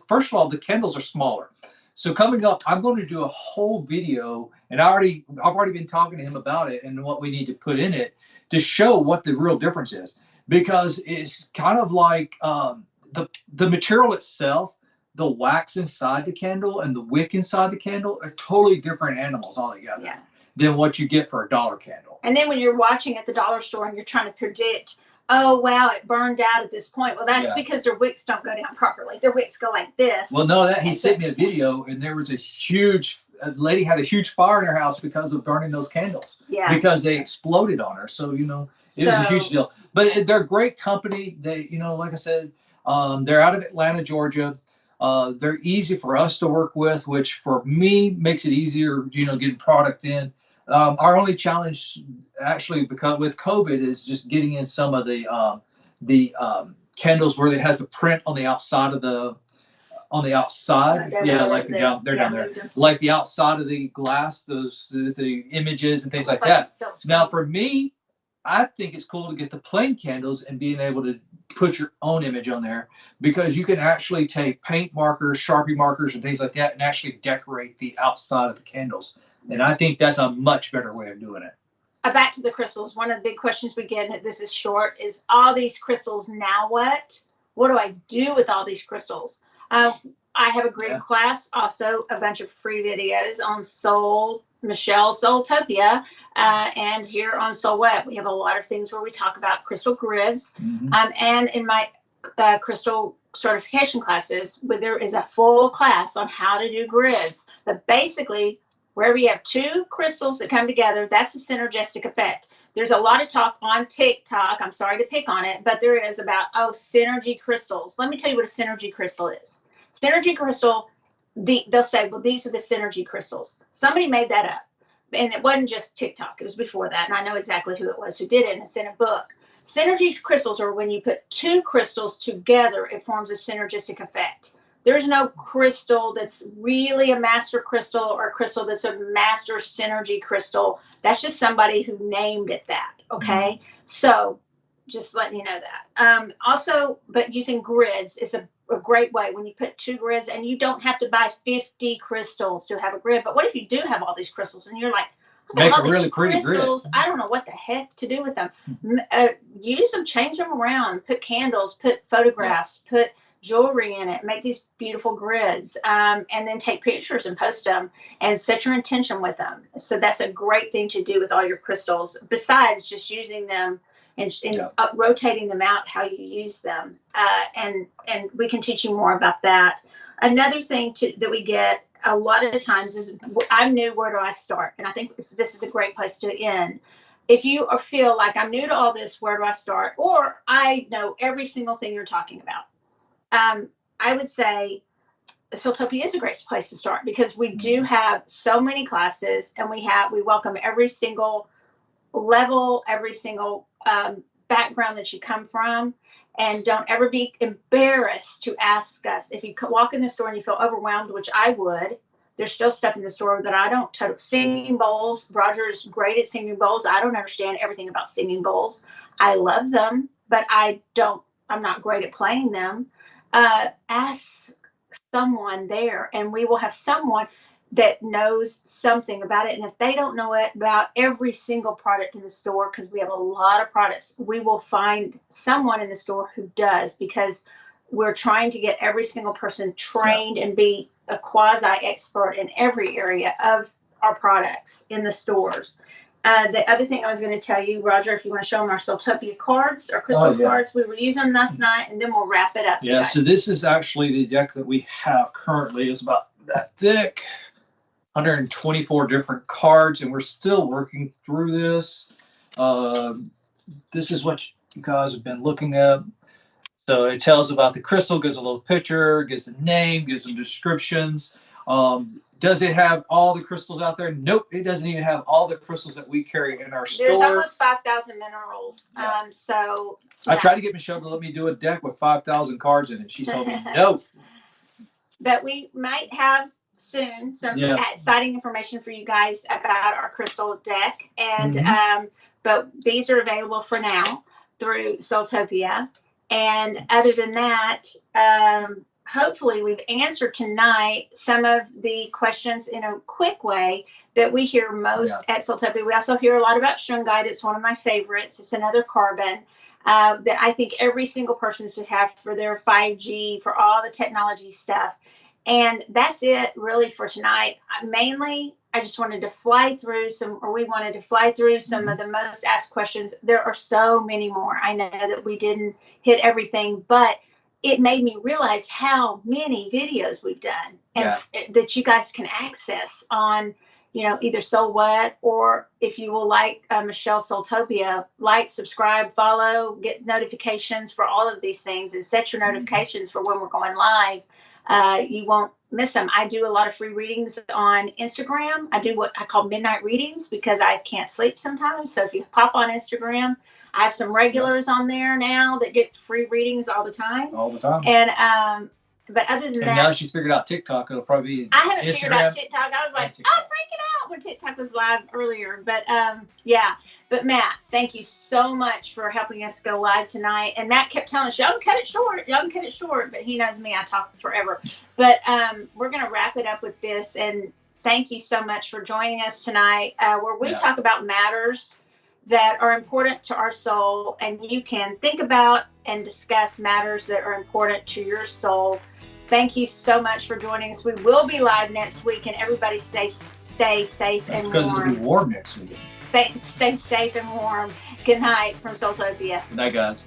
[SPEAKER 2] first of all, the candles are smaller. So coming up, I'm going to do a whole video, and I've already been talking to him about it and what we need to put in it to show what the real difference is, because it's kind of like the material itself, the wax inside the candle and the wick inside the candle are totally different animals altogether than what you get for a dollar candle. And
[SPEAKER 1] then when you're watching at the dollar store and you're trying to predict, oh, wow, it burned out at this point. Well, that's because their wicks don't go down properly. Their wicks go like this.
[SPEAKER 2] Well, no, he sent me a video, and there was a lady had a huge fire in her house because of burning those candles. Yeah. Because they exploded on her. So, it was a huge deal. But they're a great company. They, like I said, they're out of Atlanta, Georgia. They're easy for us to work with, which for me makes it easier, getting product in. Our only challenge, actually, because with COVID, is just getting in some of the candles where it has the print on the outside of the on the outside. Yeah, like they're down there. Like the outside of the glass, the images and things like that. Now for me, I think it's cool to get the plain candles and being able to put your own image on there, because you can actually take paint markers, Sharpie markers, and things like that, and actually decorate the outside of the candles. And I think that's a much better way of doing it.
[SPEAKER 1] Back to the crystals. One of the big questions we get, and this is short, is all these crystals, now what? What do I do with all these crystals? I have a great class, also a bunch of free videos on SoulTopia, and here on SoulWhat, we have a lot of things where we talk about crystal grids. And in my crystal certification classes, where there is a full class on how to do grids. But basically, wherever you have two crystals that come together, that's the synergistic effect. There's a lot of talk on TikTok, I'm sorry to pick on it, but there is about, synergy crystals. Let me tell you what a synergy crystal is. Synergy crystal, they'll say, well, these are the synergy crystals. Somebody made that up. And it wasn't just TikTok, it was before that. And I know exactly who it was who did it, and it's in a book. Synergy crystals are when you put two crystals together, it forms a synergistic effect. There's no crystal that's really a master crystal or a crystal that's a master synergy crystal. That's just somebody who named it that, okay? So just letting you know that. Also, but using grids is a great way when you put two grids, and you don't have to buy 50 crystals to have a grid. But what if you do have all these crystals and you're like,
[SPEAKER 2] make a really pretty crystals,
[SPEAKER 1] grid. I don't know what the heck to do with them. Use them, change them around, put candles, put photographs, put jewelry in it, make these beautiful grids, and then take pictures and post them and set your intention with them. So that's a great thing to do with all your crystals, besides just using them and rotating them out how you use them. And we can teach you more about that. Another thing that we get a lot of times is, I'm new, where do I start? And I think this is a great place to end. If you feel like I'm new to all this, where do I start? Or I know every single thing you're talking about. I would say SoulTopia is a great place to start, because we do have so many classes, and we welcome every single level, every single background that you come from. And don't ever be embarrassed to ask us. If you walk in the store and you feel overwhelmed, which I would, there's still stuff in the store that I don't touch. Singing bowls. Roger is great at singing bowls. I don't understand everything about singing bowls. I love them, but I'm not great at playing them. Ask someone there, and we will have someone that knows something about it. And if they don't know it about every single product in the store, because we have a lot of products, we will find someone in the store who does, because we're trying to get every single person trained and be a quasi-expert in every area of our products in the stores. The other thing I was going to tell you, Roger, if you want to show them our SoulTopia cards, our crystal cards, we were using them last night, and then we'll wrap it up.
[SPEAKER 2] Yeah, so this is actually the deck that we have currently. It's about that thick, 124 different cards, and we're still working through this. This is what you guys have been looking at. So it tells about the crystal, gives a little picture, gives a name, gives some descriptions. Does it have all the crystals out there? Nope, it doesn't even have all the crystals that we carry in our store.
[SPEAKER 1] There's almost 5,000 minerals.
[SPEAKER 2] Yeah.
[SPEAKER 1] So
[SPEAKER 2] I tried to get Michelle to let me do a deck with 5,000 cards in it. She told me no.
[SPEAKER 1] But we might have soon some exciting information for you guys about our crystal deck. And but these are available for now through SoulTopia. And other than that, hopefully we've answered tonight some of the questions in a quick way that we hear most at SoulTopia. We also hear a lot about shungite. It's one of my favorites. It's another carbon that I think every single person should have for their 5G, for all the technology stuff. And that's it really for tonight. Mainly, I just wanted to fly through we wanted to fly through some of the most asked questions. There are so many more. I know that we didn't hit everything, but it made me realize how many videos we've done and that you guys can access on, either SoulWhat, or if you will like Michelle SoulTopia, like, subscribe, follow, get notifications for all of these things, and set your notifications for when we're going live. You won't miss them. I do a lot of free readings on Instagram. I do what I call midnight readings because I can't sleep sometimes. So if you pop on Instagram, I have some regulars on there now that get free readings all the time.
[SPEAKER 2] All the time.
[SPEAKER 1] And But other than
[SPEAKER 2] And
[SPEAKER 1] that,
[SPEAKER 2] now she's figured out TikTok. It'll probably be
[SPEAKER 1] I haven't
[SPEAKER 2] Instagram.
[SPEAKER 1] figured out TikTok. I was like,
[SPEAKER 2] TikTok.
[SPEAKER 1] I'm freaking out when TikTok was live earlier. But yeah. But Matt, thank you so much for helping us go live tonight. And Matt kept telling us, y'all can cut it short. Y'all can cut it short. But he knows me. I talk forever. But we're going to wrap it up with this. And thank you so much for joining us tonight, where we talk about matters that are important to our soul. And you can think about and discuss matters that are important to your soul. Thank you so much for joining us. We will be live next week, and everybody stay safe and
[SPEAKER 2] because
[SPEAKER 1] warm.
[SPEAKER 2] it'll be warm next week.
[SPEAKER 1] Stay safe and warm. Good night from SoulTopia.
[SPEAKER 2] Good night, guys.